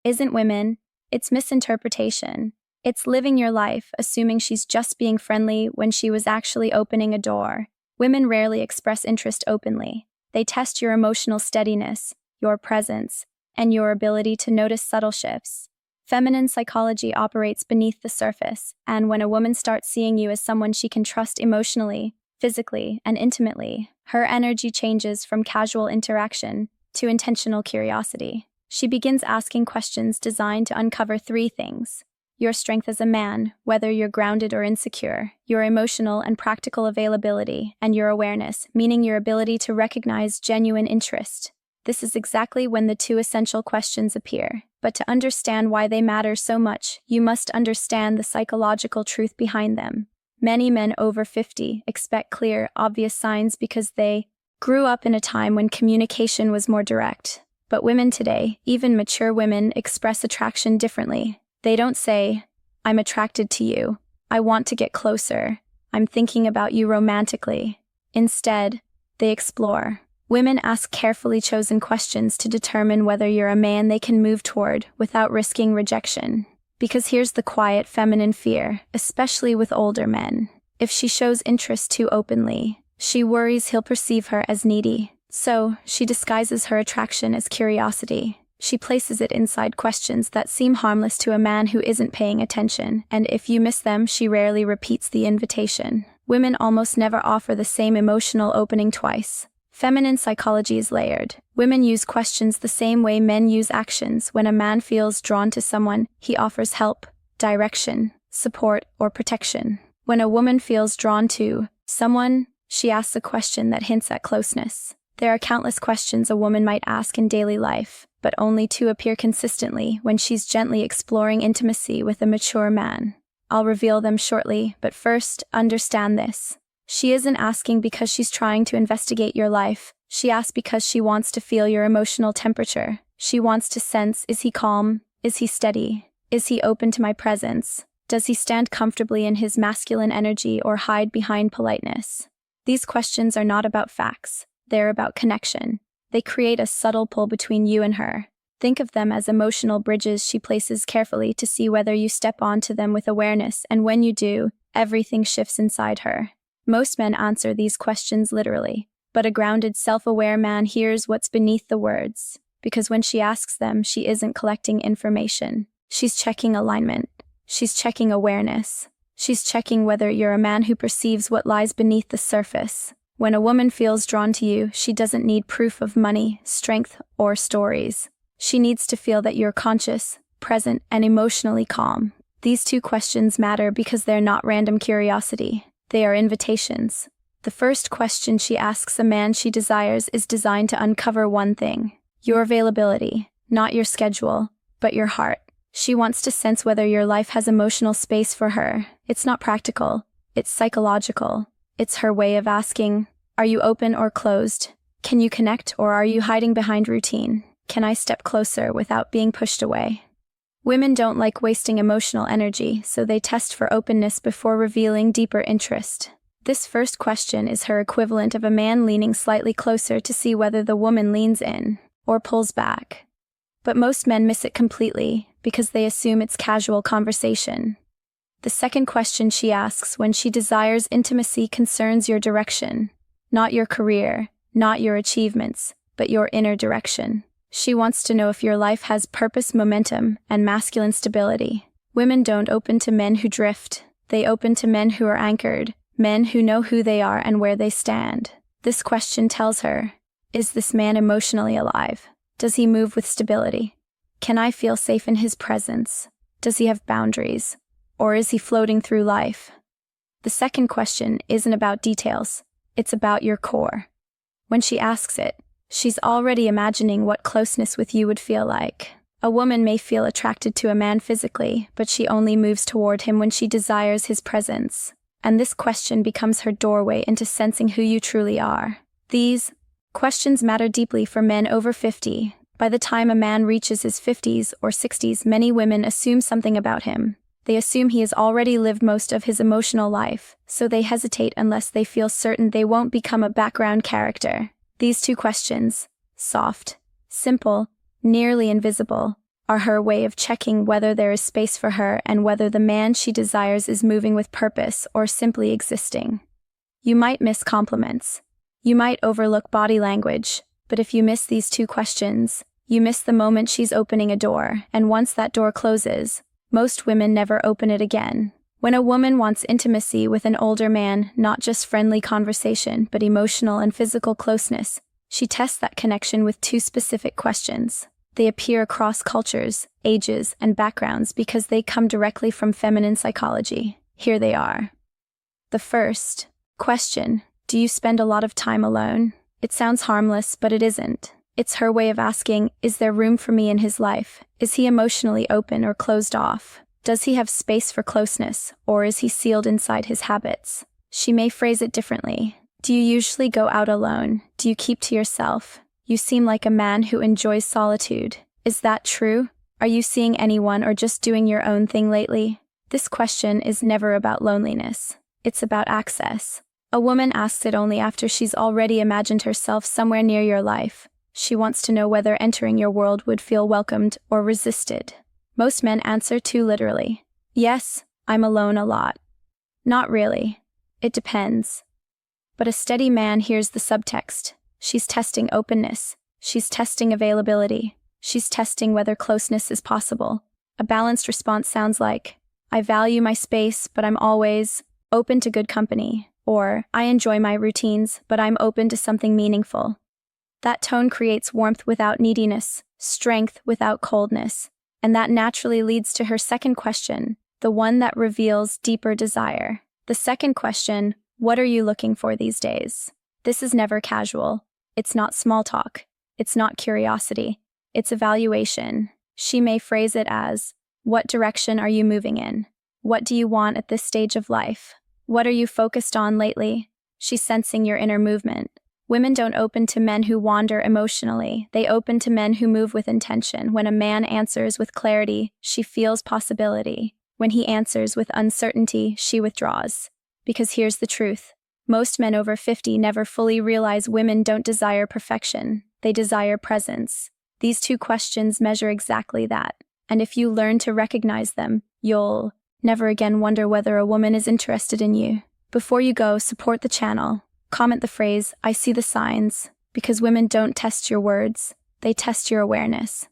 isn't women, it's misinterpretation. It's living your life assuming she's just being friendly when she was actually opening a door. Women rarely express interest openly. They test your emotional steadiness, your presence, and your ability to notice subtle shifts. Feminine psychology operates beneath the surface, and when a woman starts seeing you as someone she can trust emotionally, physically, and intimately, her energy changes from casual interaction to intentional curiosity. She begins asking questions designed to uncover three things: your strength as a man, whether you're grounded or insecure, your emotional and practical availability, and your awareness, meaning your ability to recognize genuine interest. This is exactly when the two essential questions appear. But to understand why they matter so much, you must understand the psychological truth behind them. Many men over 50 expect clear, obvious signs because they grew up in a time when communication was more direct. But women today, even mature women, express attraction differently. They don't say, "I'm attracted to you. I want to get closer. I'm thinking about you romantically." Instead, they explore. Women ask carefully chosen questions to determine whether you're a man they can move toward without risking rejection. Because here's the quiet feminine fear, especially with older men. If she shows interest too openly, she worries he'll perceive her as needy. So, she disguises her attraction as curiosity. She places it inside questions that seem harmless to a man who isn't paying attention, and if you miss them, she rarely repeats the invitation. Women almost never offer the same emotional opening twice. Feminine psychology is layered. Women use questions the same way men use actions. When a man feels drawn to someone, he offers help, direction, support, or protection. When a woman feels drawn to someone, she asks a question that hints at closeness. There are countless questions a woman might ask in daily life, but only two appear consistently when she's gently exploring intimacy with a mature man. I'll reveal them shortly, but first, understand this. She isn't asking because she's trying to investigate your life. She asks because she wants to feel your emotional temperature. She wants to sense, is he calm? Is he steady? Is he open to my presence? Does he stand comfortably in his masculine energy or hide behind politeness? These questions are not about facts. They're about connection. They create a subtle pull between you and her. Think of them as emotional bridges she places carefully to see whether you step onto them with awareness, and when you do, everything shifts inside her. Most men answer these questions literally, but a grounded, self-aware man hears what's beneath the words, because when she asks them, she isn't collecting information. She's checking alignment. She's checking awareness. She's checking whether you're a man who perceives what lies beneath the surface. When a woman feels drawn to you, she doesn't need proof of money, strength, or stories. She needs to feel that you're conscious, present, and emotionally calm. These two questions matter because they're not random curiosity. They are invitations. The first question she asks a man she desires is designed to uncover one thing: your availability, not your schedule, but your heart. She wants to sense whether your life has emotional space for her. It's not practical, it's psychological. It's her way of asking, are you open or closed? Can you connect, or are you hiding behind routine? Can I step closer without being pushed away? Women don't like wasting emotional energy, so they test for openness before revealing deeper interest. This first question is her equivalent of a man leaning slightly closer to see whether the woman leans in or pulls back. But most men miss it completely because they assume it's casual conversation. The second question she asks when she desires intimacy concerns your direction, not your career, not your achievements, but your inner direction. She wants to know if your life has purpose, momentum, and masculine stability. Women don't open to men who drift. They open to men who are anchored, men who know who they are and where they stand. This question tells her, is this man emotionally alive? Does he move with stability? Can I feel safe in his presence? Does he have boundaries? Or is he floating through life? The second question isn't about details. It's about your core. When she asks it, she's already imagining what closeness with you would feel like. A woman may feel attracted to a man physically, but she only moves toward him when she desires his presence. And this question becomes her doorway into sensing who you truly are. These questions matter deeply for men over 50. By the time a man reaches his 50s or 60s, many women assume something about him. They assume he has already lived most of his emotional life, so they hesitate unless they feel certain they won't become a background character. These two questions, soft, simple, nearly invisible, are her way of checking whether there is space for her and whether the man she desires is moving with purpose or simply existing. You might miss compliments. You might overlook body language, but if you miss these two questions, you miss the moment she's opening a door, and once that door closes, most women never open it again. When a woman wants intimacy with an older man, not just friendly conversation, but emotional and physical closeness, she tests that connection with two specific questions. They appear across cultures, ages, and backgrounds because they come directly from feminine psychology. Here they are. The first question: do you spend a lot of time alone? It sounds harmless, but it isn't. It's her way of asking, is there room for me in his life? Is he emotionally open or closed off? Does he have space for closeness, or is he sealed inside his habits? She may phrase it differently. Do you usually go out alone? Do you keep to yourself? You seem like a man who enjoys solitude. Is that true? Are you seeing anyone or just doing your own thing lately? This question is never about loneliness. It's about access. A woman asks it only after she's already imagined herself somewhere near your life. She wants to know whether entering your world would feel welcomed or resisted. Most men answer too literally. Yes, I'm alone a lot. Not really. It depends. But a steady man hears the subtext. She's testing openness. She's testing availability. She's testing whether closeness is possible. A balanced response sounds like, I value my space, but I'm always open to good company. Or, I enjoy my routines, but I'm open to something meaningful. That tone creates warmth without neediness, strength without coldness. And that naturally leads to her second question, the one that reveals deeper desire. The second question: what are you looking for these days? This is never casual. It's not small talk. It's not curiosity. It's evaluation. She may phrase it as, what direction are you moving in? What do you want at this stage of life? What are you focused on lately? She's sensing your inner movement. Women don't open to men who wander emotionally. They open to men who move with intention. When a man answers with clarity, she feels possibility. When he answers with uncertainty, she withdraws. Because here's the truth. Most men over 50 never fully realize women don't desire perfection. They desire presence. These two questions measure exactly that. And if you learn to recognize them, you'll never again wonder whether a woman is interested in you. Before you go, support the channel. Comment the phrase, I see the signs, because women don't test your words, they test your awareness.